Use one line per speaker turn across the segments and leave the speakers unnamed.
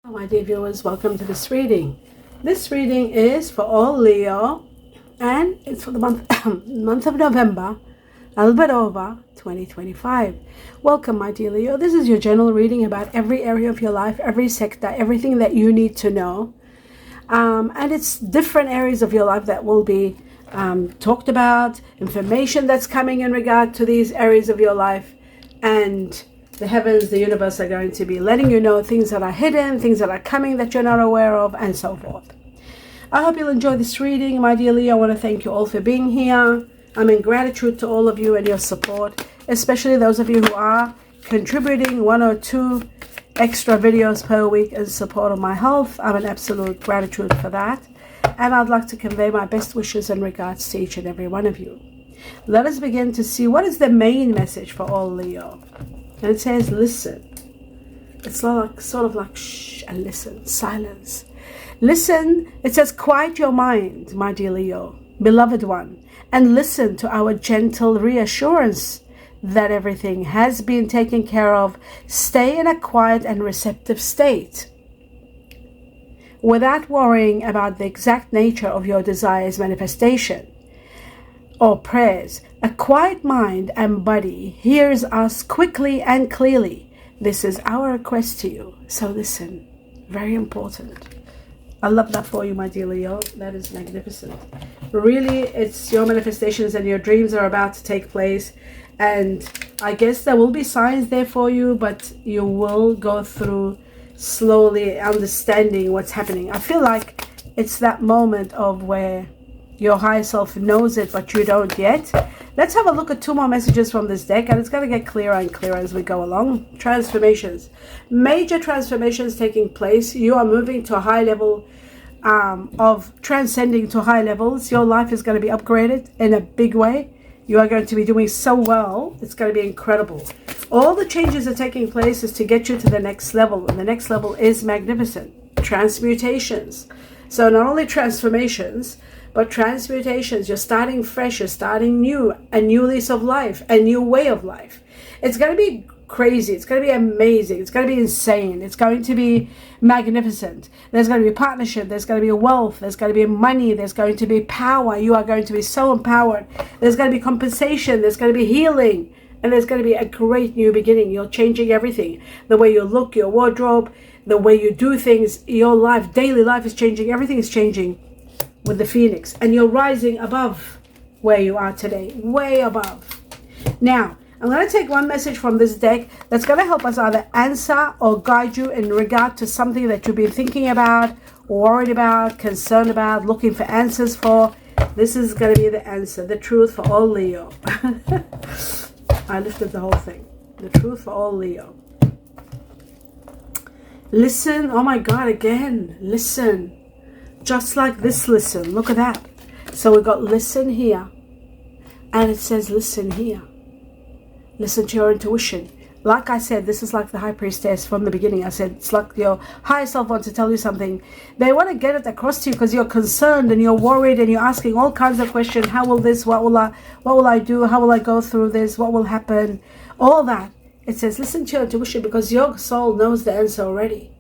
Hello, my dear viewers, welcome to this reading. This reading is for all Leo, and it's for the month of November, a little bit over 2025. Welcome, my dear Leo. This is your general reading about every area of your life, every sector, everything that you need to know. And it's different areas of your life that will be talked about, information that's coming in regard to these areas of your life, and the heavens, the universe are going to be letting you know things that are hidden, things that are coming that you're not aware of, and so forth. I hope you'll enjoy this reading, my dear Leo. I want to thank you all for being here. I'm in gratitude to all of you and your support, especially those of you who are contributing 1 or 2 extra videos per week in support of my health. I'm in absolute gratitude for that. And I'd like to convey my best wishes in regards to each and every one of you. Let us begin to see what is the main message for all Leo. And it says, listen. It's sort of like shh and listen, silence. Listen, it says, quiet your mind, my dear Leo, beloved one, and listen to our gentle reassurance that everything has been taken care of. Stay in a quiet and receptive state, without worrying about the exact nature of your desire's manifestation or prayers. A quiet mind and body hears us quickly and clearly. This is our request to you. So listen. Very important. I love that for you, my dear Leo. That is magnificent. Really, it's your manifestations and your dreams are about to take place. And I guess there will be signs there for you, but you will go through slowly understanding what's happening. I feel like it's that moment of where your higher self knows it, but you don't yet. Let's have a look at 2 more messages from this deck, and it's going to get clearer and clearer as we go along. Transformations. Major transformations taking place. You are moving to a high level of transcending to high levels. Your life is going to be upgraded in a big way. You are going to be doing so well. It's going to be incredible. All the changes are taking place is to get you to the next level, and the next level is magnificent. Transmutations. So not only transformations, but transmutations. You're starting fresh, you're starting new, a new lease of life, a new way of life. It's going to be crazy. It's going to be amazing. It's going to be insane. It's going to be magnificent. There's going to be partnership. There's going to be wealth. There's going to be money. There's going to be power. You are going to be so empowered. There's going to be compensation. There's going to be healing. And there's going to be a great new beginning. You're changing everything. The way you look, your wardrobe, the way you do things, your life, daily life is changing. Everything is changing with the phoenix, and you're rising above where you are today, way above. Now, I'm going to take one message from this deck that's going to help us either answer or guide you in regard to something that you've been thinking about, worried about, concerned about, looking for answers for. This is going to be the answer, the truth for all Leo. I lifted the whole thing. The truth for all Leo. Listen. Oh my God, again. Listen. Just like this, listen. Look at that. So we've got listen here. And it says listen here. Listen to your intuition. Like I said, this is like the high priestess from the beginning. I said it's like your higher self wants to tell you something. They want to get it across to you because you're concerned and you're worried and you're asking all kinds of questions. How will this? What will I do? How will I go through this? What will happen? All that. It says listen to your intuition because your soul knows the answer already.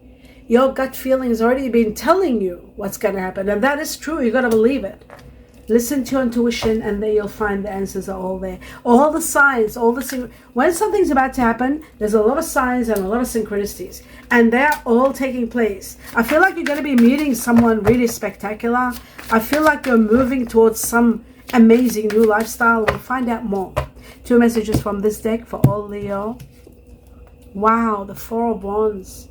Your gut feeling has already been telling you what's going to happen. And that is true. You've got to believe it. Listen to your intuition, and then you'll find the answers are all there. All the signs, when something's about to happen, there's a lot of signs and a lot of synchronicities. And they're all taking place. I feel like you're going to be meeting someone really spectacular. I feel like you're moving towards some amazing new lifestyle. We'll find out more. 2 messages from this deck for all Leo. Wow, the 4 of Wands.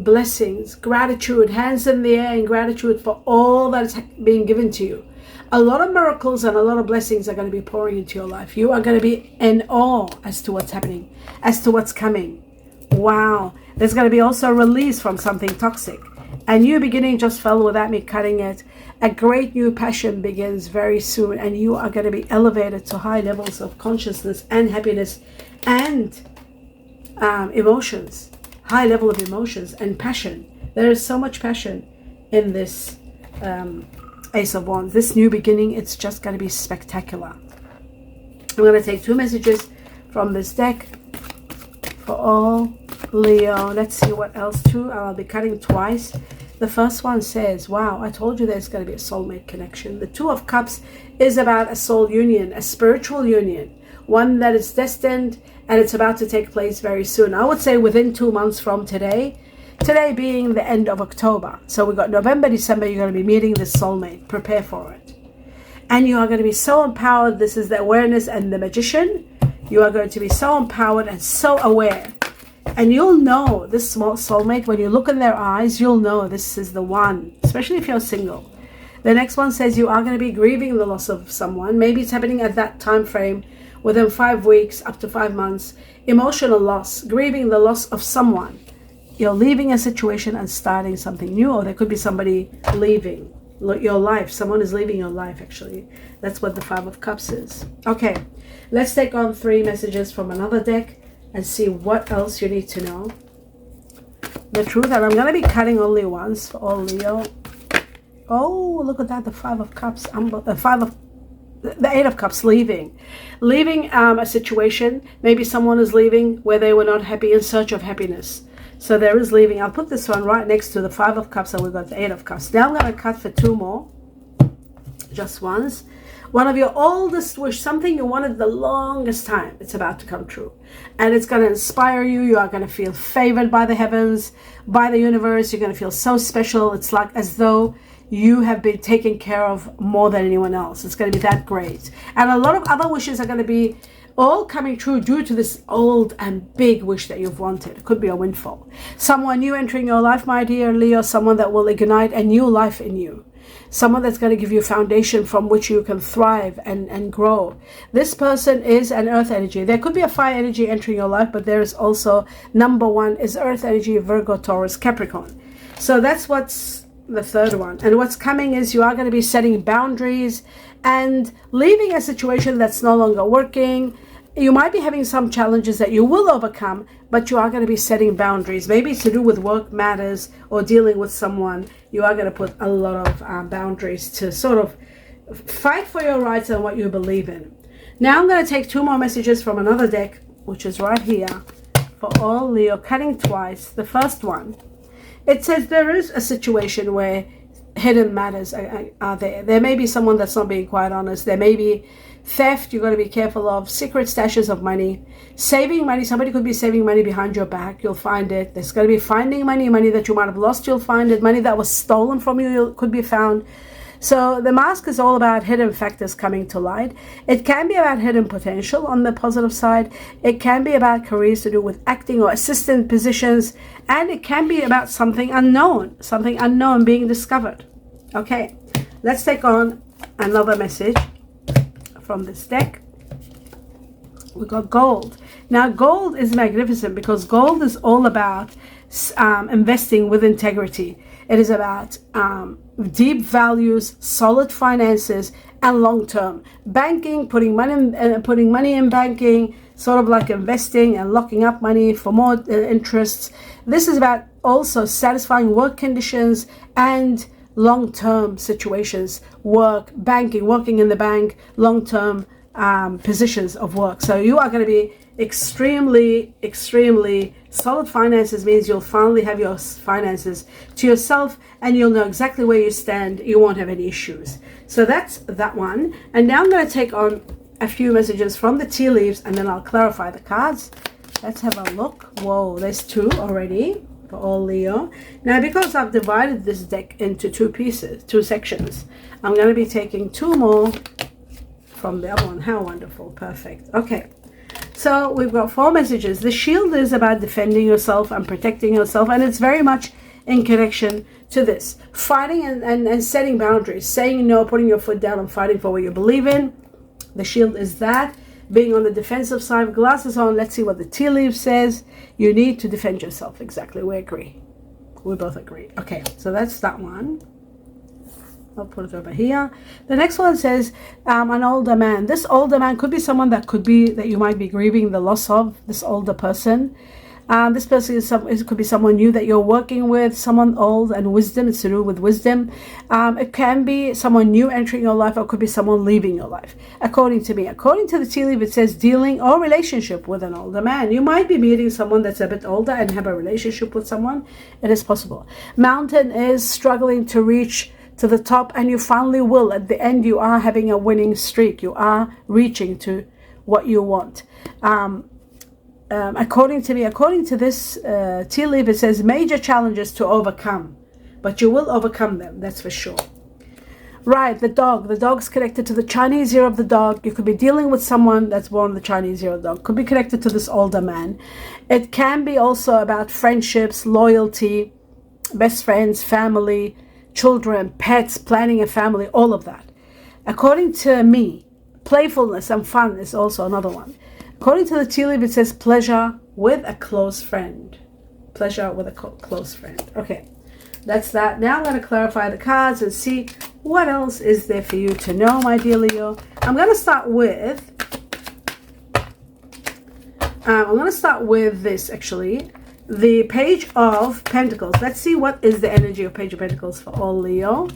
Blessings, gratitude, hands in the air in gratitude for all that is being given to you. A lot of miracles and a lot of blessings are going to be pouring into your life. You are going to be in awe as to what's happening, as to what's coming. Wow. There's going to be also a release from something toxic. A new beginning just fell without me cutting it. A great new passion begins very soon, and you are going to be elevated to high levels of consciousness and happiness and emotions. High level of emotions and passion. There is so much passion in this Ace of Wands. This new beginning, it's just going to be spectacular. I'm going to take 2 messages from this deck for all Leo, let's see what else too. I'll be cutting twice. The first one says, wow, I told you there's going to be a soulmate connection. The Two of Cups is about a soul union, a spiritual union, one that is destined and it's about to take place very soon. I would say within 2 months from today. Today being the end of October. So we've got November, December, you're going to be meeting this soulmate. Prepare for it. And you are going to be so empowered. This is the awareness and the magician. You are going to be so empowered and so aware. And you'll know this small soulmate, when you look in their eyes, you'll know this is the one, especially if you're single. The next one says you are going to be grieving the loss of someone. Maybe it's happening at that time frame, within 5 weeks, up to 5 months. Emotional loss, grieving the loss of someone. You're leaving a situation and starting something new, or there could be somebody leaving your life. Someone is leaving your life, actually. That's what the Five of Cups is. Okay, let's take on 3 messages from another deck and see what else you need to know. The truth, and I'm going to be cutting only once for all Leo. Oh, look at that, the Five of Cups, the Eight of Cups, leaving a situation. Maybe someone is leaving where they were not happy, in search of happiness. So there is leaving. I'll put this one right next to the Five of Cups, and we've got the Eight of Cups. Now I'm going to cut for 2 more, just once. One of your oldest wish, something you wanted the longest time, it's about to come true. And it's going to inspire you. You are going to feel favored by the heavens, by the universe. You're going to feel so special. It's like as though you have been taken care of more than anyone else. It's going to be that great. And a lot of other wishes are going to be all coming true due to this old and big wish that you've wanted. It could be a windfall. Someone new entering your life, my dear Leo, someone that will ignite a new life in you. Someone that's going to give you a foundation from which you can thrive and grow. This person is an earth energy. There could be a fire energy entering your life, but there is also, number 1 is earth energy, Virgo, Taurus, Capricorn. So that's what's the third one. And what's coming is you are going to be setting boundaries and leaving a situation that's no longer working. You might be having some challenges that you will overcome, but you are going to be setting boundaries. Maybe it's to do with work matters or dealing with someone. You are going to put a lot of boundaries to sort of fight for your rights and what you believe in. Now I'm going to take 2 more messages from another deck, which is right here, for all Leo, cutting twice. The first one, it says there is a situation where hidden matters are there. There may be someone that's not being quite honest. There may be theft you've got to be careful of, secret stashes of money, saving money. Somebody could be saving money behind your back. You'll find it. There's going to be finding money that you might have lost. You'll find it. Money that was stolen from you could be found. So the mask is all about hidden factors coming to light. It can be about hidden potential on the positive side. It can be about careers to do with acting or assistant positions. And it can be about something unknown being discovered. Okay, let's take on another message from this deck. We got gold. Now gold is magnificent because gold is all about investing with integrity. It is about deep values, solid finances, and long-term banking, putting money in banking, sort of like investing and locking up money for more interests. This is about also satisfying work conditions and long-term situations, work, banking, working in the bank, long-term positions of work. So you are going to be extremely solid finances. Means you'll finally have your finances to yourself and you'll know exactly where you stand. You won't have any issues. So that's that one. And now I'm going to take on a few messages from the tea leaves and then I'll clarify the cards. Let's have a look. Whoa, there's 2 already for all Leo. Now because I've divided this deck into 2 sections, I'm going to be taking 2 more from the other one. How wonderful. Perfect. Okay, so we've got 4 messages. The shield is about defending yourself and protecting yourself, and it's very much in connection to this fighting and setting boundaries, saying no, putting your foot down and fighting for what you believe in. The shield is that, being on the defensive side. Glasses on. Let's see what the tea leaf says. You need to defend yourself. Exactly. We agree. We both agree. Okay, so that's that one. I'll put it over here. The next one says an older man. This older man could be someone that you might be grieving the loss of, this older person. This person it could be someone new that you're working with, someone old, and wisdom. It's to do with wisdom. It can be someone new entering your life, or it could be someone leaving your life. According to me, according to the tea leaf, it says dealing or relationship with an older man. You might be meeting someone that's a bit older and have a relationship with someone. It is possible. Mountain is struggling to reach to the top, and you finally will. At the end, you are having a winning streak. You are reaching to what you want. According to this tea leaf, it says major challenges to overcome, but you will overcome them, that's for sure. Right, the dog's connected to the Chinese year of the dog. You could be dealing with someone that's born the Chinese year of the dog, could be connected to this older man. It can be also about friendships, loyalty, best friends, family, children, pets, planning a family, all of that. According to me, playfulness and fun is also another one. According to the tea leaf, it says pleasure with a close friend. Pleasure with a close friend. Okay, that's that. Now I'm going to clarify the cards and see what else is there for you to know, my dear Leo. I'm going to start with this, actually. The Page of Pentacles. Let's see what is the energy of Page of Pentacles for all Leo.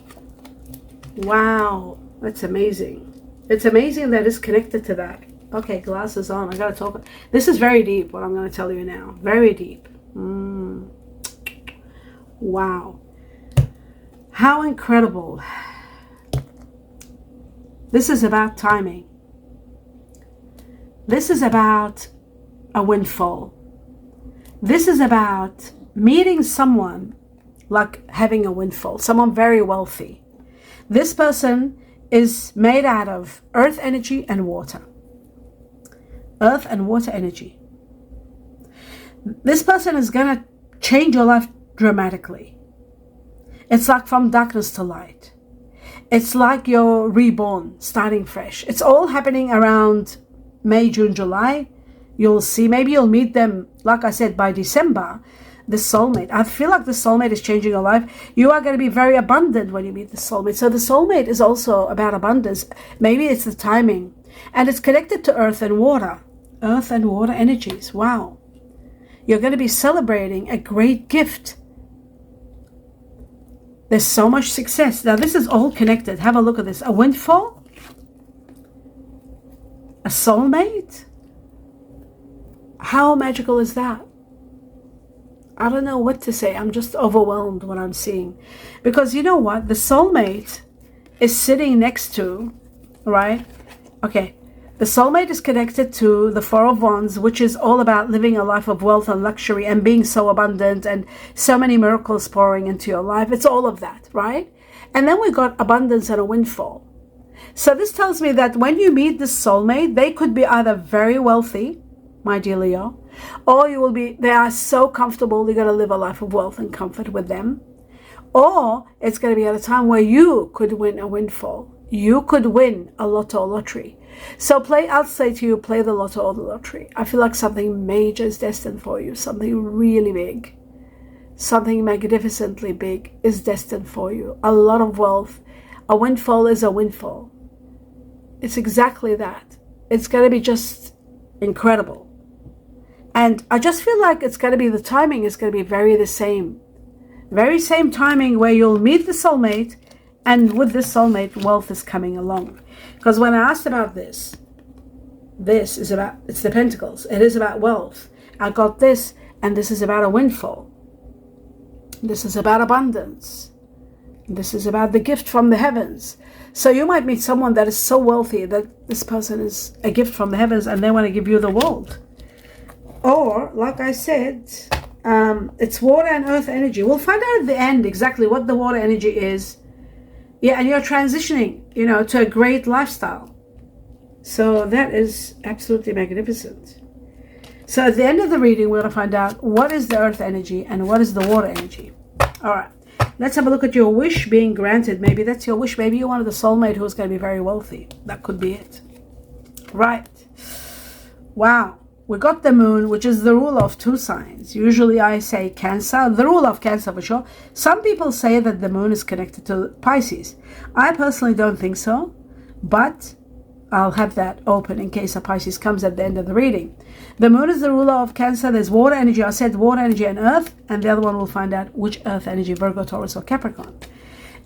Wow, that's amazing. It's amazing that it's connected to that. Okay, glasses on. I gotta talk. This is very deep, what I'm gonna tell you now. Very deep. Wow. How incredible. This is about timing. This is about a windfall. This is about meeting someone, like having a windfall, someone very wealthy. This person is made out of earth energy and water. Earth and water energy. This person is going to change your life dramatically. It's like from darkness to light. It's like you're reborn, starting fresh. It's all happening around May, June, July. You'll see, maybe you'll meet them, like I said, by December, the soulmate. I feel like the soulmate is changing your life. You are going to be very abundant when you meet the soulmate. So the soulmate is also about abundance. Maybe it's the timing. And it's connected to earth and water. Earth and water energies. Wow. You're going to be celebrating a great gift. There's so much success. Now this is all connected. Have a look at this. A windfall. A soulmate. How magical is that? I don't know what to say. I'm just overwhelmed when I'm seeing. Because you know what? The soulmate is sitting next to, right? Okay. The soulmate is connected to the Four of Wands, which is all about living a life of wealth and luxury and being so abundant and so many miracles pouring into your life. It's all of that, right? And then we got abundance and a windfall. So this tells me that when you meet this soulmate, they could be either very wealthy, my dear Leo, or they are so comfortable you're going to live a life of wealth and comfort with them. Or it's going to be at a time where you could win a windfall. You could win a lotto or lottery. So I'll say to you, play the lotto or the lottery. I feel like something major is destined for you. Something really big. Something magnificently big is destined for you. A lot of wealth. A windfall is a windfall. It's exactly that. It's going to be just incredible. And I just feel like it's going to be, the timing is going to be very same timing where you'll meet the soulmate, and with this soulmate, wealth is coming along. Because when I asked about this is about, it's the pentacles. It is about wealth. I got this, and this is about a windfall. This is about abundance. This is about the gift from the heavens. So you might meet someone that is so wealthy that this person is a gift from the heavens and they want to give you the world. Or, like I said, it's water and earth energy. We'll find out at the end exactly what the water energy is. Yeah, and you're transitioning, to a great lifestyle. So that is absolutely magnificent. So at the end of the reading, we're going to find out what is the earth energy and what is the water energy. All right. Let's have a look at your wish being granted. Maybe that's your wish. Maybe you wanted a soulmate who's going to be very wealthy. That could be it. Right. Wow. We got the moon, which is the ruler of two signs. Usually I say Cancer, the ruler of Cancer for sure. Some people say that the moon is connected to Pisces. I personally don't think so. But I'll have that open in case a Pisces comes at the end of the reading. The moon is the ruler of Cancer. There's water energy. I said water energy and earth, and the other one we'll find out which earth energy, Virgo, Taurus, or Capricorn.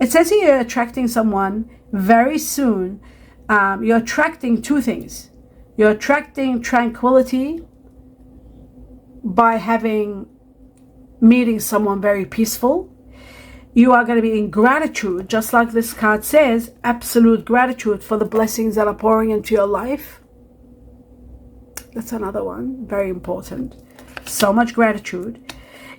It says here you're attracting someone very soon. You're attracting two things. You're attracting tranquility by meeting someone very peaceful. You are going to be in gratitude, just like this card says, absolute gratitude for the blessings that are pouring into your life. That's another one, very important. So much gratitude.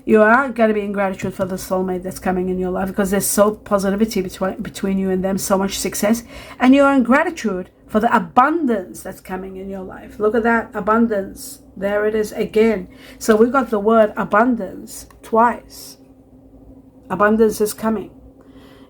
You are going to be in gratitude for the soulmate that's coming in your life, because there's so positivity between you and them, so much success. And you're in gratitude for the abundance that's coming in your life. Look at that, abundance. There it is again. So we got the word abundance twice. Abundance is coming.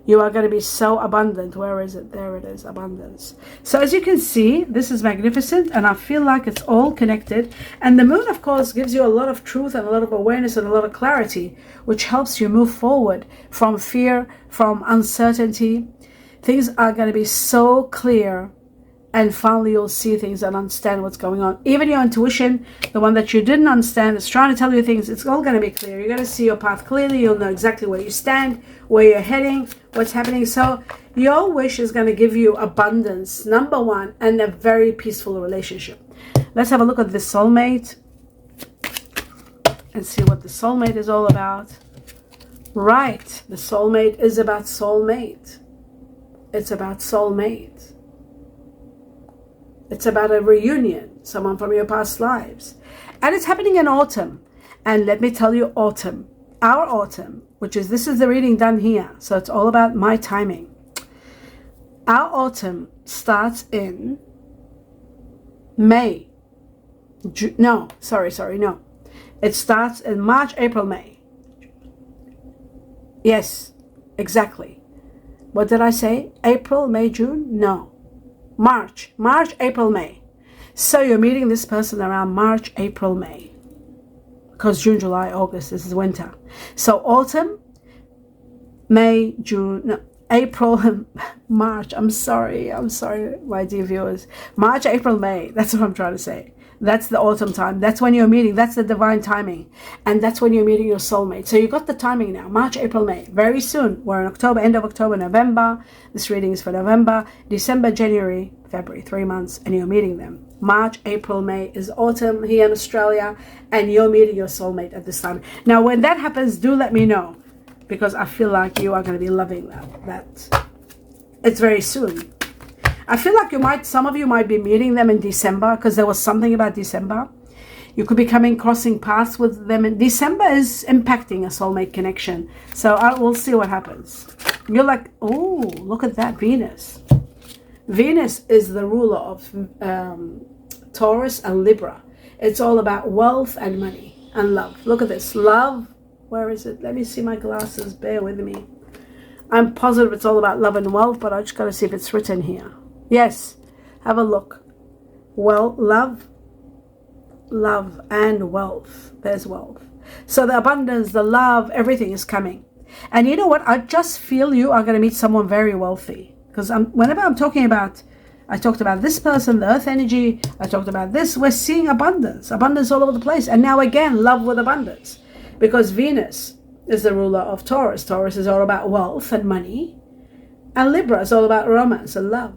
You are going to be so abundant. Where is it? There it is, abundance. So as you can see, this is magnificent, and I feel like it's all connected. And the moon, of course, gives you a lot of truth and a lot of awareness and a lot of clarity, which helps you move forward from fear, from uncertainty. Things are going to be so clear, and finally you'll see things and understand what's going on. Even your intuition, the one that you didn't understand, is trying to tell you things. It's all going to be clear. You're going to see your path clearly. You'll know exactly where you stand, where you're heading, what's happening. So your wish is going to give you abundance, number one, and a very peaceful relationship. Let's have a look at the soulmate and see what the soulmate is all about. Right, the soulmate is about soulmate. It's about soulmate. It's about a reunion, someone from your past lives. And it's happening in autumn. And let me tell you, autumn, our autumn, this is the reading done here. So it's all about my timing. Our autumn starts in May. No. It starts in March, April, May. Yes, exactly. What did I say? April, May, June? No. March, April, May. So you're meeting this person around March, April, May. Because June, July, August, this is winter. So autumn, May, June, no, April, March. I'm sorry, my dear viewers. March, April, May. That's what I'm trying to say. That's the autumn time. That's when you're meeting. That's the divine timing. And that's when you're meeting your soulmate. So you got the timing now. March, April, May. Very soon. We're in October, end of October, November. This reading is for November, December, January, February. 3 months. And you're meeting them. March, April, May is autumn here in Australia. And you're meeting your soulmate at this time. Now, when that happens, do let me know. Because I feel like you are going to be loving that. It's very soon. I feel like some of you might be meeting them in December, because there was something about December. You could be crossing paths with them. And December is impacting a soulmate connection. So we'll see what happens. You're like, oh, look at that, Venus. Venus is the ruler of Taurus and Libra. It's all about wealth and money and love. Look at this, love. Where is it? Let me see my glasses. Bear with me. I'm positive it's all about love and wealth, but I just got to see if it's written here. Yes, have a look. Well, love and wealth. There's wealth. So the abundance, the love, everything is coming. And you know what? I just feel you are going to meet someone very wealthy. Because whenever I'm talking about, I talked about this person, the earth energy, I talked about this, we're seeing abundance. Abundance all over the place. And now again, love with abundance. Because Venus is the ruler of Taurus. Taurus is all about wealth and money. And Libra is all about romance and love.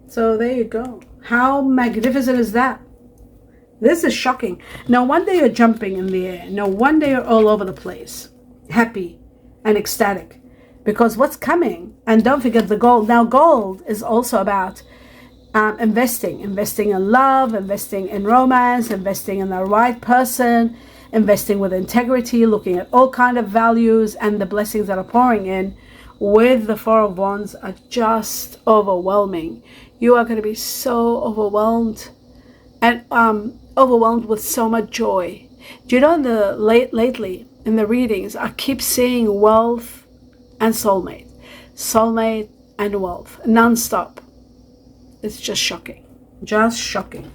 So there you go. How magnificent is that? This is shocking. No wonder you're jumping in the air. No wonder you're all over the place. Happy and ecstatic. Because what's coming, and don't forget the gold. Now gold is also about investing. Investing in love, investing in romance, investing in the right person, investing with integrity, looking at all kind of values and the blessings that are pouring in. With the Four of Wands are just overwhelming. You are going to be so overwhelmed and overwhelmed with so much joy. Do you know lately in the readings, I keep seeing wealth and soulmate and wealth, non-stop. It's just shocking, just shocking.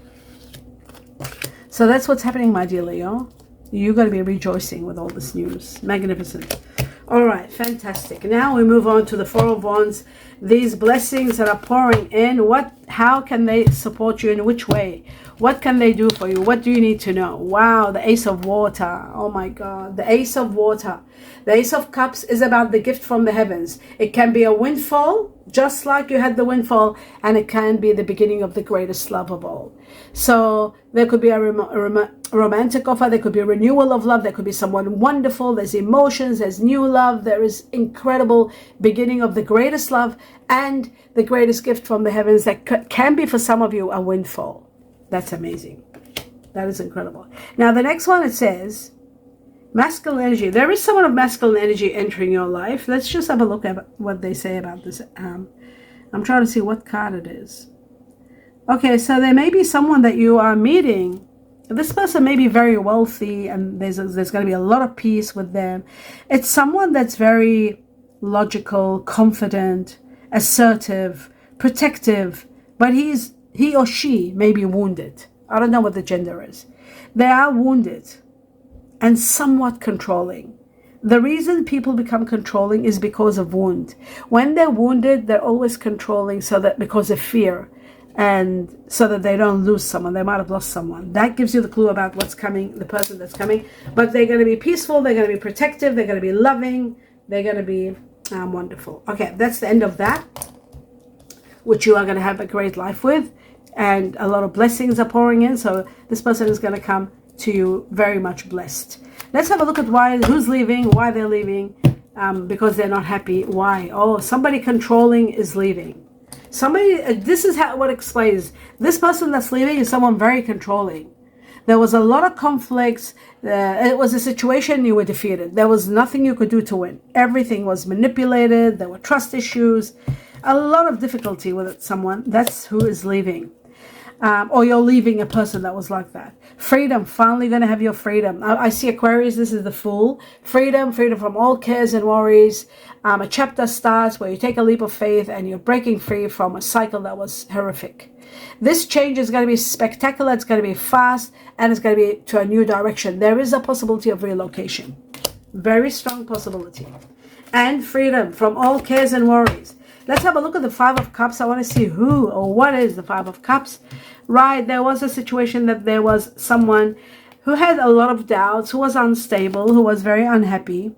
So that's what's happening, my dear Leo. You're going to be rejoicing with all this news. Magnificent. All right. fantastic. Now we move on to the Four of Wands. These blessings that are pouring in, how can they support you, in which way? What can they do for you? What do you need to know? Wow, the Ace of Water. Oh my God, the Ace of Water. The Ace of Cups is about the gift from the heavens. It can be a windfall, just like you had the windfall, and it can be the beginning of the greatest love of all. So there could be a romantic offer, there could be a renewal of love, there could be someone wonderful, there's emotions, there's new love, there is incredible beginning of the greatest love and the greatest gift from the heavens that can be for some of you a windfall. That's amazing. That is incredible. Now the next one, it says masculine energy. There is someone of masculine energy entering your life. Let's just have a look at what they say about this. I'm trying to see what card it is. Okay, so there may be someone that you are meeting. This person may be very wealthy, and there's going to be a lot of peace with them. It's someone that's very logical, confident, assertive, protective, but he or she may be wounded. I don't know what the gender is. They are wounded and somewhat controlling. The reason people become controlling is because of wound. When they're wounded, they're always controlling because of fear, and so that they don't lose someone. They might have lost someone. That gives you the clue about what's coming, the person that's coming. But they're going to be peaceful, they're going to be protective, they're going to be loving, they're going to be wonderful. Okay, that's the end of that, which you are going to have a great life with, and a lot of blessings are pouring in. So this person is going to come to you very much blessed. Let's have a look at who's leaving, why they're leaving, because they're not happy. Why? Oh, somebody controlling is leaving. This is what explains. This person that's leaving is someone very controlling. There was a lot of conflicts. It was a situation you were defeated. There was nothing you could do to win. Everything was manipulated. There were trust issues. A lot of difficulty with someone. That's who is leaving. Or you're leaving a person that was like that. Freedom, finally going to have your freedom. I see Aquarius, this is the Fool. Freedom from all cares and worries. A chapter starts where you take a leap of faith and you're breaking free from a cycle that was horrific. This change is going to be spectacular, it's going to be fast, and it's going to be to a new direction. There is a possibility of relocation. Very strong possibility. And freedom from all cares and worries. Let's have a look at the Five of Cups. I want to see who or what is the Five of Cups. Right, there was a situation that there was someone who had a lot of doubts, who was unstable, who was very unhappy,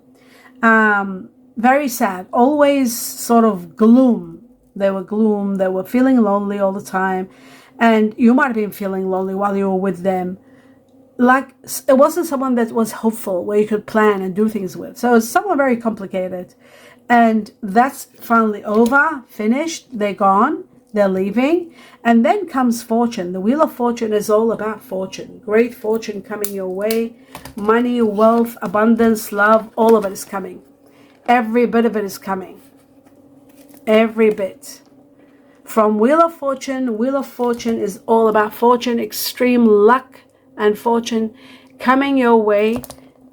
very sad, always sort of gloom. They were feeling lonely all the time, and you might have been feeling lonely while you were with them. Like, it wasn't someone that was hopeful, where you could plan and do things with. So it's someone very complicated, and that's finally over, finished, they're gone. They're leaving. And then comes fortune. The Wheel of Fortune is all about fortune. Great fortune coming your way. Money, wealth, abundance, love, all of it is coming. Every bit of it is coming. Every bit. From Wheel of Fortune is all about fortune, extreme luck and fortune coming your way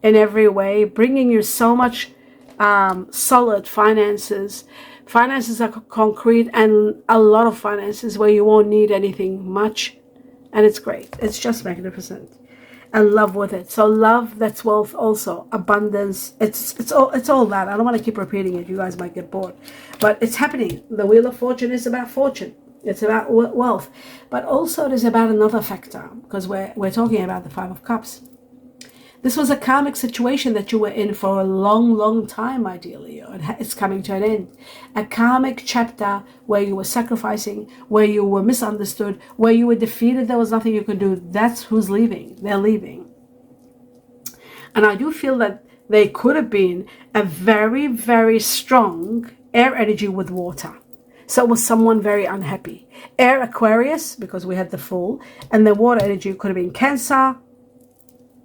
in every way, bringing you so much solid finances. Finances are concrete, and a lot of finances where you won't need anything much, and it's great. It's just magnificent, and love with it. So love, that's wealth also, abundance. It's all that. I don't want to keep repeating it. You guys might get bored, but it's happening. The Wheel of Fortune is about fortune. It's about wealth, but also it is about another factor, because we're talking about the Five of Cups. This was a karmic situation that you were in for a long, long time, ideally. It's coming to an end. A karmic chapter where you were sacrificing, where you were misunderstood, where you were defeated, there was nothing you could do. That's who's leaving. They're leaving. And I do feel that they could have been a very, very strong air energy with water. So it was someone very unhappy. Air, Aquarius, because we had the Fool, and the water energy could have been Cancer,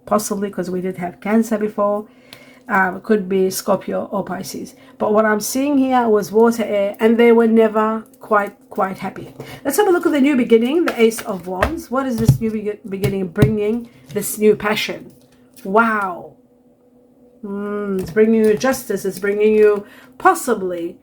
possibly because we did have Cancer before. Could be Scorpio or Pisces. But what I'm seeing here was water, air, and they were never quite happy. Let's have a look at the new beginning, the Ace of Wands. What is this new beginning bringing? This new passion. Wow. It's bringing you justice. It's bringing you possibly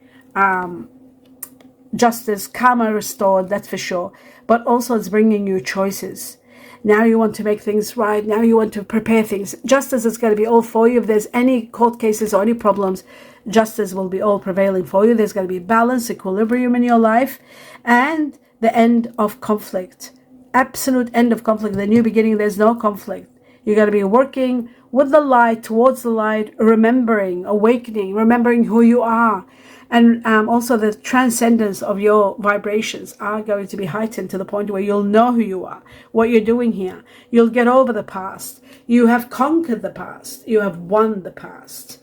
justice, karma restored, that's for sure. But also it's bringing you choices. Now you want to make things right. Now you want to prepare things. Justice is going to be all for you. If there's any court cases or any problems, Justice will be all prevailing for you. There's going to be balance, equilibrium in your life, and the end of conflict. Absolute end of conflict. The new beginning, there's no conflict. You're going to be working with the light, towards the light, remembering, awakening, remembering who you are. And also the transcendence of your vibrations are going to be heightened to the point where you'll know who you are, what you're doing here. You'll get over the past. You have conquered the past. You have won the past.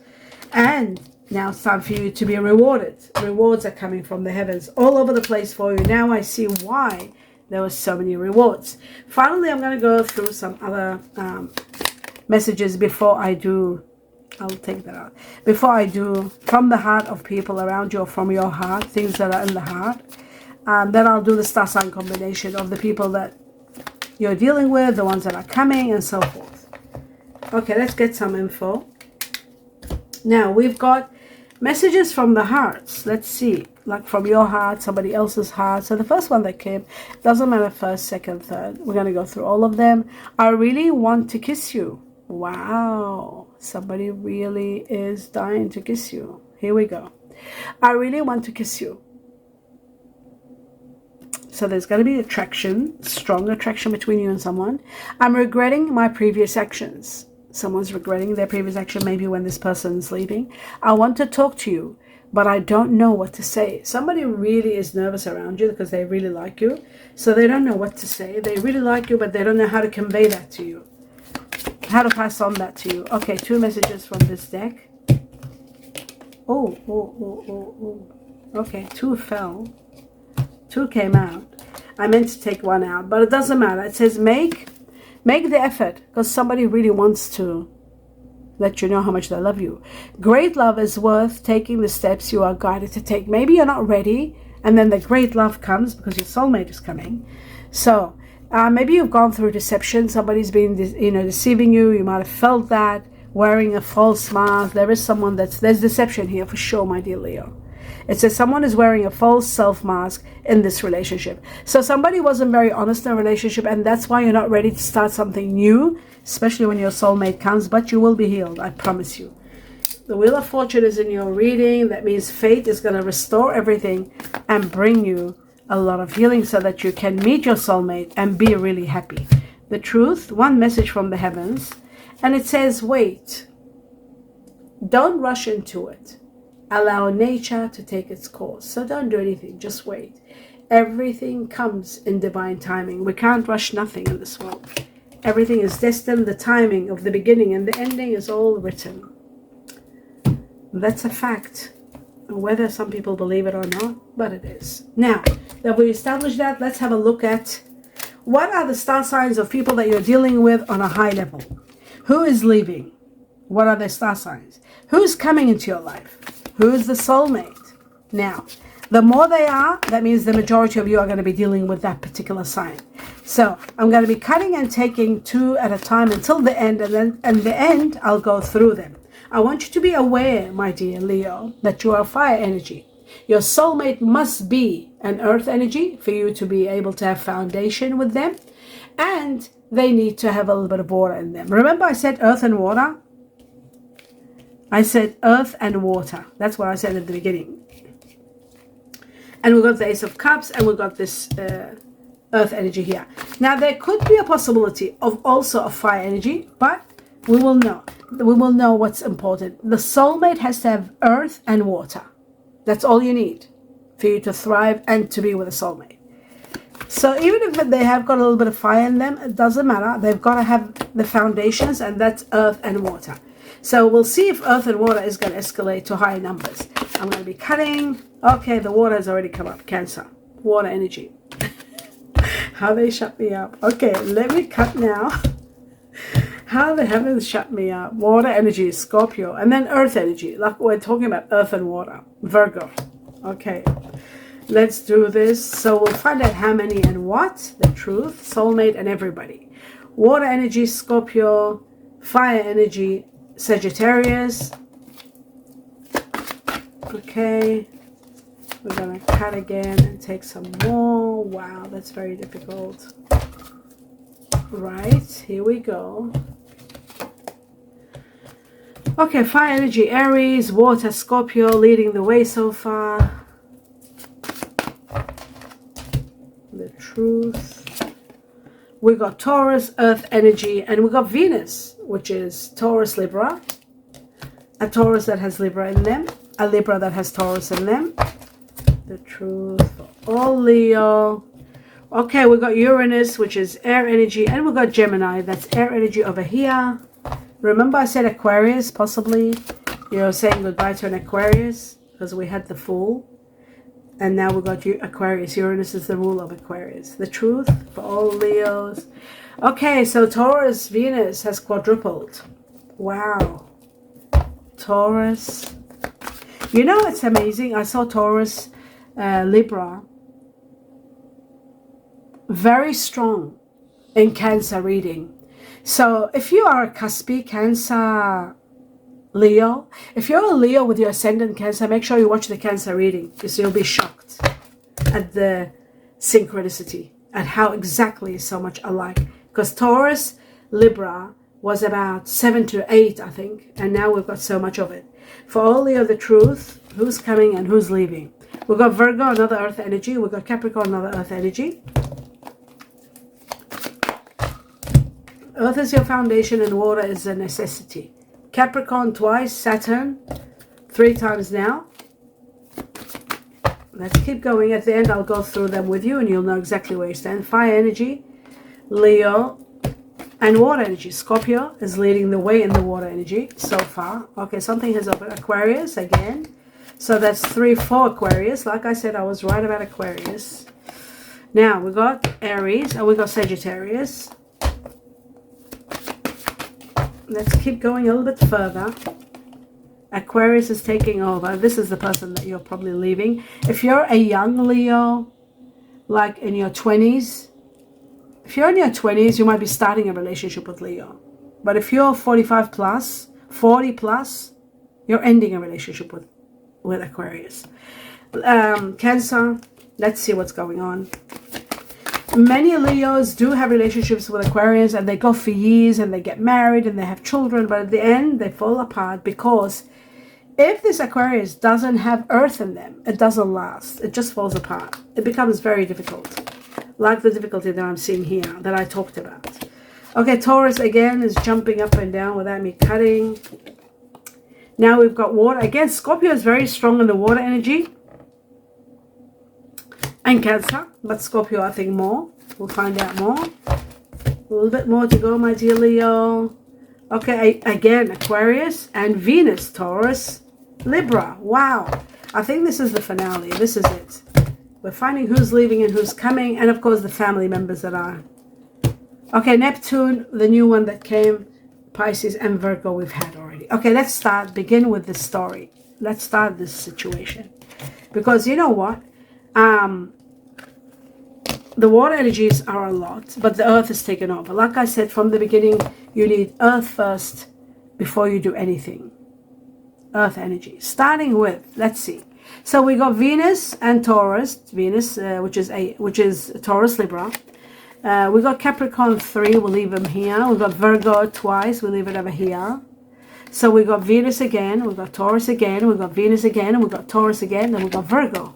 And now it's time for you to be rewarded. Rewards are coming from the heavens all over the place for you. Now I see why there were so many rewards. Finally, I'm going to go through some other messages before I do. I'll take that out. Before I do, from the heart of people around you, or from your heart, things that are in the heart. Then I'll do the star sign combination of the people that you're dealing with, the ones that are coming, and so forth. Okay, let's get some info. Now, we've got messages from the hearts. Let's see, like from your heart, somebody else's heart. So the first one that came, doesn't matter first, second, third. We're going to go through all of them. I really want to kiss you. Wow, somebody really is dying to kiss you. Here we go. I really want to kiss you. So there's going to be attraction, strong attraction between you and someone. I'm regretting my previous actions. Someone's regretting their previous action, maybe when this person's leaving. I want to talk to you, but I don't know what to say. Somebody really is nervous around you because they really like you. So they don't know what to say. They really like you, but they don't know how to convey that to you. How to pass on that to you. Okay, 2 messages from this deck. Oh. Okay, 2 fell. 2 came out. I meant to take 1 out, but it doesn't matter. It says make the effort, because somebody really wants to let you know how much they love you. Great love is worth taking the steps you are guided to take. Maybe you're not ready, and then the great love comes because your soulmate is coming. So maybe you've gone through deception. Somebody's been deceiving you. You might have felt that, wearing a false mask. There is someone there's deception here for sure, my dear Leo. It says someone is wearing a false self mask in this relationship. So somebody wasn't very honest in a relationship, and that's why you're not ready to start something new, especially when your soulmate comes, but you will be healed, I promise you. The Wheel of Fortune is in your reading. That means fate is going to restore everything and bring you a lot of healing so that you can meet your soulmate and be really happy. The truth, 1 message from the heavens, and it says, wait. Don't rush into it. Allow nature to take its course. So don't do anything, just wait. Everything comes in divine timing. We can't rush nothing in this world. Everything is destined. The timing of the beginning and the ending is all written. That's a fact. Whether some people believe it or not, but it is. Now that we established that, let's have a look at what are the star signs of people that you're dealing with on a high level. Who is leaving? What are their star signs? Who's coming into your life? Who's the soulmate? Now, the more they are, that means the majority of you are going to be dealing with that particular sign. So I'm going to be cutting and taking 2 at a time until the end, and then at the end, I'll go through them. I want you to be aware, my dear Leo, that you are fire energy. Your soulmate must be an earth energy for you to be able to have foundation with them, and they need to have a little bit of water in them. Remember I said earth and water? I said earth and water. That's what I said at the beginning. And we've got the Ace of Cups, and we've got this earth energy here. Now, there could be a possibility of also a fire energy, but we will know. We will know what's important. The soulmate has to have earth and water. That's all you need for you to thrive and to be with a soulmate. So even if they have got a little bit of fire in them, it doesn't matter. They've got to have the foundations, and that's earth and water. So we'll see if earth and water is going to escalate to higher numbers. I'm going to be cutting. Okay, the water has already come up. Cancer. Water energy. How they shut me up. Okay, let me cut now. How the heavens shut me up. Water energy, Scorpio. And then earth energy. Like we're talking about earth and water. Virgo. Okay. Let's do this. So we'll find out how many and what. The truth, soulmate, and everybody. Water energy, Scorpio. Fire energy, Sagittarius. Okay, we're gonna cut again and take some more. Wow, that's very difficult. Right, here we go. Okay, fire energy, Aries, water, Scorpio, leading the way so far. The truth. We got Taurus, earth energy, and we got Venus, which is Taurus, Libra. A Taurus that has Libra in them, a Libra that has Taurus in them. The truth for all Leo. Okay, we got Uranus, which is air energy, and we got Gemini, that's air energy over here. Remember I said Aquarius, possibly you're saying goodbye to an Aquarius because we had the Fool. And now we got Aquarius. Uranus is the ruler of Aquarius. The truth for all Leos. Okay, so Taurus, Venus has quadrupled. Wow. Taurus. You know, it's amazing. I saw Taurus, Libra, very strong in Cancer reading. So if you are a cuspy Cancer Leo, if you're a Leo with your ascendant Cancer, make sure you watch the Cancer reading because you'll be shocked at the synchronicity and how exactly so much alike. Because Taurus, Libra was about 7 to 8, I think, and now we've got so much of it. For all Leo, the truth, who's coming and who's leaving. We've got Virgo, another earth energy. We've got Capricorn, another earth energy. Earth is your foundation and water is a necessity. Capricorn twice, Saturn 3 times now. Let's keep going. At the end, I'll go through them with you and you'll know exactly where you stand. Fire energy, Leo, and water energy. Scorpio is leading the way in the water energy so far. Okay, something has opened. Aquarius again. So that's 3, 4 Aquarius. Like I said, I was right about Aquarius. Now, we got Aries and we got Sagittarius. Let's keep going a little bit further. Aquarius is taking over. This is the person that you're probably leaving. If you're a young Leo, like in your 20s, if you're in your 20s, you might be starting a relationship with Leo. But if you're 45 plus, 40 plus, you're ending a relationship with Aquarius. Cancer, let's see what's going on. Many Leos do have relationships with Aquarius and they go for years and they get married and they have children, but at the end they fall apart because if this Aquarius doesn't have earth in them, it doesn't last. It just falls apart. It becomes very difficult, like the difficulty that I'm seeing here that I talked about. Okay, Taurus again is jumping up and down without me cutting. Now we've got water. Again, Scorpio is very strong in the water energy. And Cancer, but Scorpio I think more. We'll find out more. A little bit more to go, my dear Leo. Okay, again, Aquarius and Venus, Taurus, Libra. Wow. I think this is the finale. This is it. We're finding who's leaving and who's coming. And, of course, the family members that are. Okay, Neptune, the new one that came. Pisces and Virgo we've had already. Okay, let's begin with the story. Let's start this situation. Because you know what? The water energies are a lot, but the earth is taken over. Like I said from the beginning, you need earth first before you do anything. Earth energy. Starting with, let's see. So we got Venus and Taurus. Venus, which is Taurus Libra. We got Capricorn 3. We'll leave them here. We got Virgo twice. We'll leave it over here. So we got Venus again. We got Taurus again. We got Venus again. And we got Taurus again. Then we got Virgo.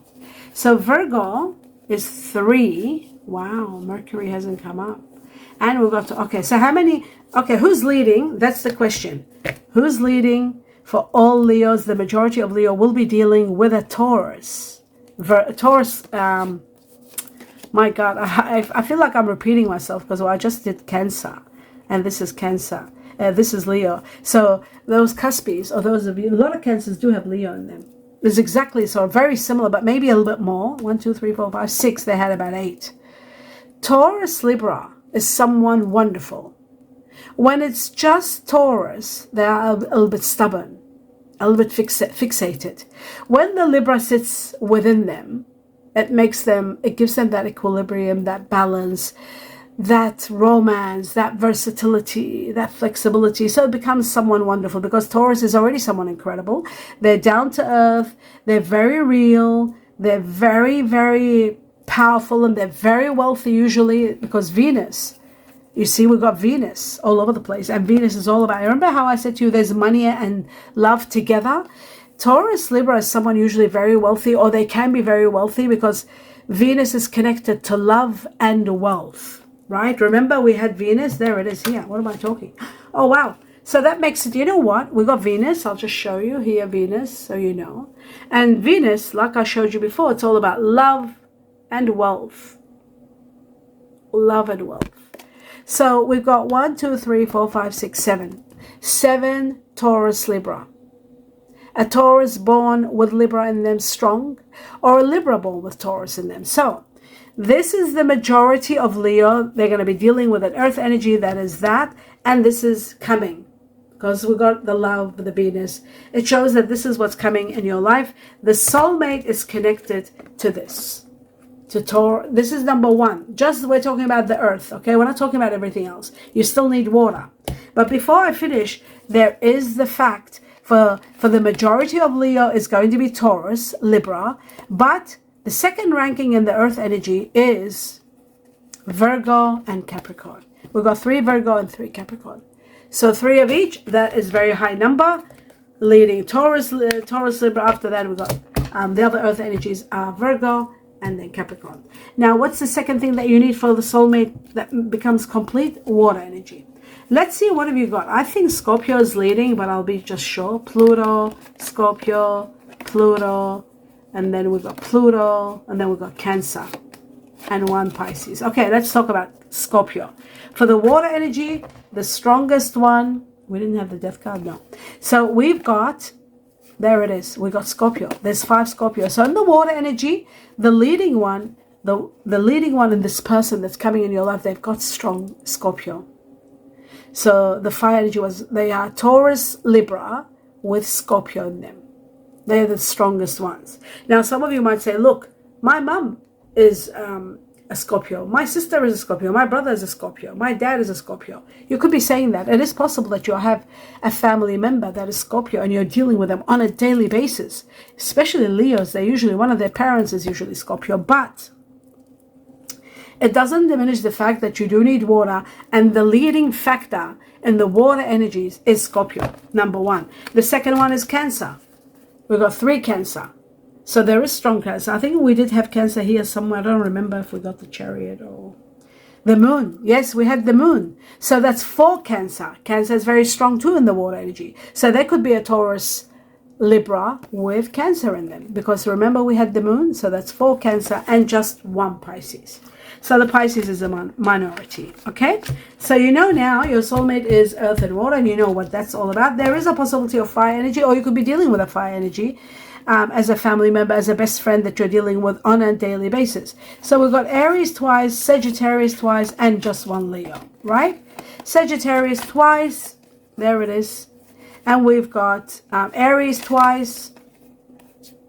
So Virgo is 3. Wow, Mercury hasn't come up. And we've got to, okay, so how many, okay, who's leading? That's the question. Who's leading? For all Leos, the majority of Leo will be dealing with a Taurus. Taurus, my God, I feel like I'm repeating myself because I just did Cancer. And this is Cancer. This is Leo. So those cuspies, or those of you, a lot of Cancers do have Leo in them. It's exactly so, very similar, but maybe a little bit more. 1, 2, 3, 4, 5, 6. They had about 8. Taurus Libra is someone wonderful. When it's just Taurus, they are a little bit stubborn, a little bit fixated. When the Libra sits within them, it gives them that equilibrium, that balance, that romance, that versatility, that flexibility. So it becomes someone wonderful because Taurus is already someone incredible. They're down to earth. They're very real. They're very, very powerful, and they're very wealthy usually because Venus You see, we've got Venus all over the place, and Venus is all about, remember how I said to you there's money and love together? Taurus Libra is someone usually very wealthy, or they can be very wealthy because Venus is connected to love and wealth, right? Remember we had Venus, there it is here. What am I talking? Oh, wow. So that makes it, you know what? We got Venus. I'll just show you here, Venus, so you know. And Venus, like I showed you before, it's all about love and wealth. Love and wealth. So we've got 1, 2, 3, 4, 5, 6, 7. 7 Taurus Libra. A Taurus born with Libra in them strong, or a Libra born with Taurus in them. So this is the majority of Leo. They're going to be dealing with an earth energy that is that, and this is coming. Because we got the love, the Venus. It shows that this is what's coming in your life. The soulmate is connected to this. To Taurus. This is number 1. Just we're talking about the earth, okay? We're not talking about everything else. You still need water. But before I finish, there is the fact for the majority of Leo is going to be Taurus, Libra. But the second ranking in the earth energy is Virgo and Capricorn. We've got 3 Virgo and 3 Capricorn. So 3 of each, that is very high number, leading Taurus, Libra. After that, we've got the other earth energies are Virgo and then Capricorn. Now, what's the second thing that you need for the soulmate that becomes complete? Water energy. Let's see, what have you got? I think Scorpio is leading, but I'll be just sure. Pluto, Scorpio, Pluto, and then we've got Pluto, and then we've got Cancer, and 1 Pisces. Okay, let's talk about Scorpio. For the water energy, the strongest one, we didn't have the death card, no. So we've got, there it is, we got Scorpio. There's 5 Scorpio. So in the water energy, the leading one, the leading one in this person that's coming in your life, they've got strong Scorpio. So the fire energy they are Taurus, Libra with Scorpio in them. They're the strongest ones. Now, some of you might say, look, my mum is a Scorpio. My sister is a Scorpio. My brother is a Scorpio. My dad is a Scorpio. You could be saying that. It is possible that you have a family member that is Scorpio and you're dealing with them on a daily basis. Especially Leos, they're usually, one of their parents is usually Scorpio. But it doesn't diminish the fact that you do need water, and the leading factor in the water energies is Scorpio, number 1. The second one is Cancer. We've got 3 Cancer. So there is strong Cancer. I think we did have Cancer here somewhere. I don't remember if we got the Chariot or the Moon. Yes, we had the Moon. So that's 4 Cancer. Cancer is very strong too in the water energy. So there could be a Taurus Libra with Cancer in them. Because remember we had the Moon. So that's 4 Cancer and just 1 Pisces. So the Pisces is a minority, okay? So you know now your soulmate is earth and water, and you know what that's all about. There is a possibility of fire energy, or you could be dealing with a fire energy as a family member, as a best friend that you're dealing with on a daily basis. So we've got Aries twice, Sagittarius twice, and just 1 Leo, right? Sagittarius twice, there it is. And we've got Aries twice.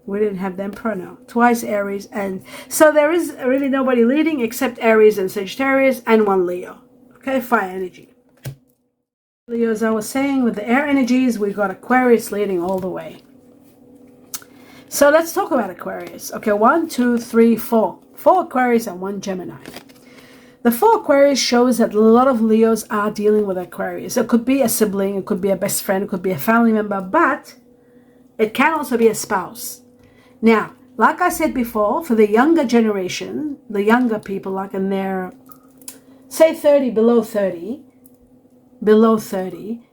We didn't have the Emperor, no. Twice Aries. And so there is really nobody leading except Aries and Sagittarius and 1 Leo. Okay, fire energy. Leo, as I was saying, with the air energies, we've got Aquarius leading all the way. So let's talk about Aquarius. Okay, 1, 2, 3, 4. 4 Aquarius and 1 Gemini. The 4 Aquarius shows that a lot of Leos are dealing with Aquarius. It could be a sibling, it could be a best friend, it could be a family member, but it can also be a spouse. Now, like I said before, for the younger generation, the younger people, like in their, say 30, below 30,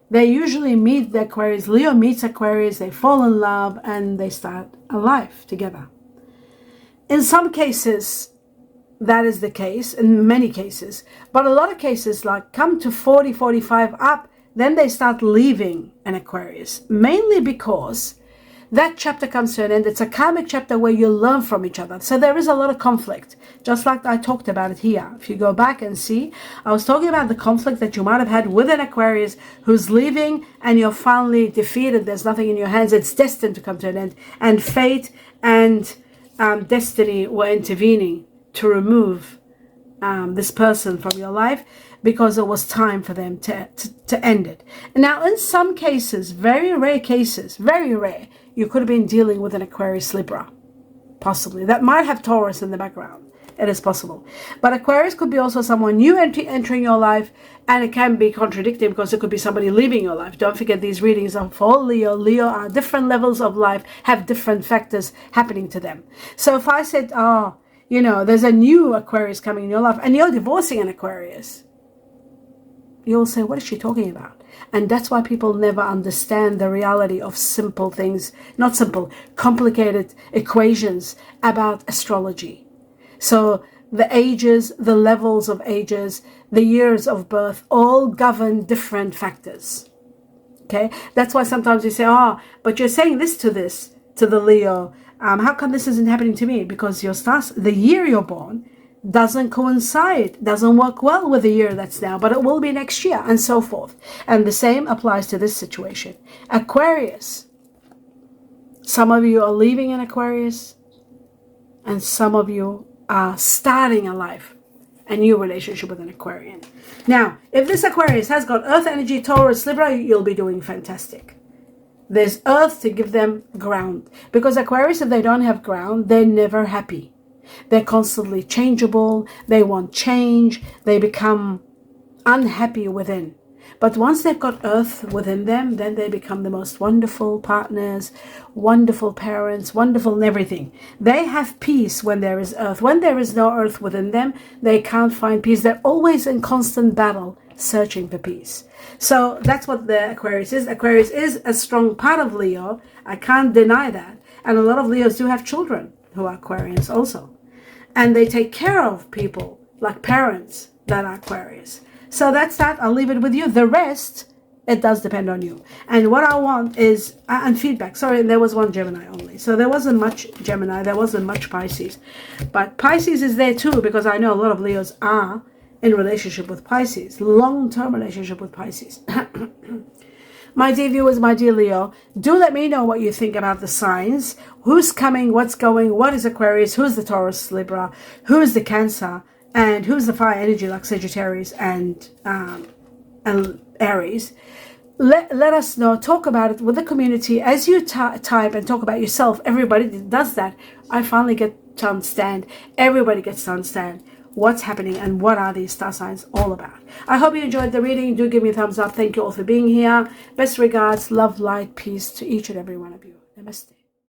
they usually meet the Aquarius. Leo meets Aquarius, they fall in love, and they start a life together. In some cases, that is the case, in many cases. But a lot of cases, like come to 40, 45 up, then they start leaving an Aquarius. Mainly because that chapter comes to an end. It's a karmic chapter where you learn from each other. So there is a lot of conflict, just like I talked about it here. If you go back and see, I was talking about the conflict that you might have had with an Aquarius who's leaving and you're finally defeated. There's nothing in your hands. It's destined to come to an end. And fate and destiny were intervening to remove this person from your life because it was time for them to end it. Now, in some cases, very rare cases, very rare, you could have been dealing with an Aquarius Libra, possibly. That might have Taurus in the background. It is possible. But Aquarius could be also someone new entering your life, and it can be contradicting because it could be somebody leaving your life. Don't forget, these readings are for Leo. Leo are different levels of life, have different factors happening to them. So if I said, there's a new Aquarius coming in your life and you're divorcing an Aquarius, you'll say, what is she talking about? And that's why people never understand the reality of simple things, not simple, complicated equations about astrology. So the ages, the levels of ages, the years of birth, all govern different factors. Okay? That's why sometimes you say, but you're saying this to the Leo. How come this isn't happening to me? Because the year you're born doesn't coincide, doesn't work well with the year that's now, but it will be next year, and so forth. And the same applies to this situation. Aquarius, some of you are leaving an Aquarius, and some of you are starting a new relationship with an Aquarian. Now, if this Aquarius has got Earth energy, Taurus, Libra, you'll be doing fantastic. There's Earth to give them ground. Because Aquarius, if they don't have ground, they're never happy. They're constantly changeable. They want change. They become unhappy within. But once they've got Earth within them, then they become the most wonderful partners, wonderful parents, wonderful in everything. They have peace when there is Earth. When there is no Earth within them, they can't find peace. They're always in constant battle, searching for peace. So that's what the Aquarius is. Aquarius is a strong part of Leo. I can't deny that. And a lot of Leos do have children who are Aquarians also. And they take care of people like parents that are Aquarius. So that's that. I'll leave it with you. The rest, it does depend on you. And what I want is, and feedback. Sorry, there was one Gemini only. So there wasn't much Gemini. There wasn't much Pisces. But Pisces is there too, because I know a lot of Leos are in relationship with Pisces. Long-term relationship with Pisces. My dear viewers, my dear Leo, do let me know what you think about the signs. Who's coming, what's going, what is Aquarius, who's the Taurus, Libra, who's the Cancer, and who's the fire energy like Sagittarius and Aries. Let us know, talk about it with the community. As you type and talk about yourself, everybody does that. I finally get to understand, everybody gets to understand what's happening and what are these star signs all about. I hope you enjoyed the reading. Do give me a thumbs up. Thank you all for being here. Best regards, love, light, peace to each and every one of you. Namaste.